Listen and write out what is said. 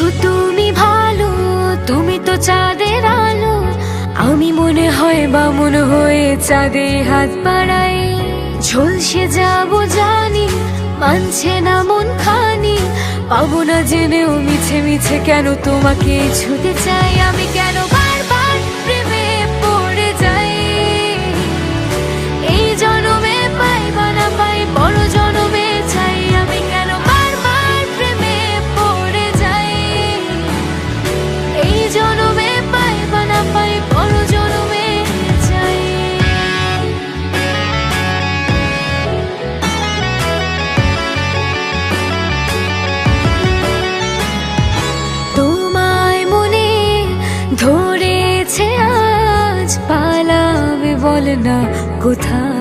শুধু তুমি ভালো, তুমি তো চাঁদের আলো। আমি মনে হয় বামুন হয়ে চাঁদে হাত বাড়াই। ঝলসে যাবো জানি, মানছে না মন খানি। পাবো না জেনেও মিছে মিছে কেন তোমাকে ছুতে চাই। আমি কেন বারবার প্রেমে পড়ে যাই। এই জনমে পাই বা না পাই, বড় জনমে চাই। আমি কেন বারবার প্রেমে পড়ে যাই। এই জনমে পাই বা না পাই, বড় জনমে চাই। তোমায় মনে ধরেছে আজ, পালাবে বল না কোথায়।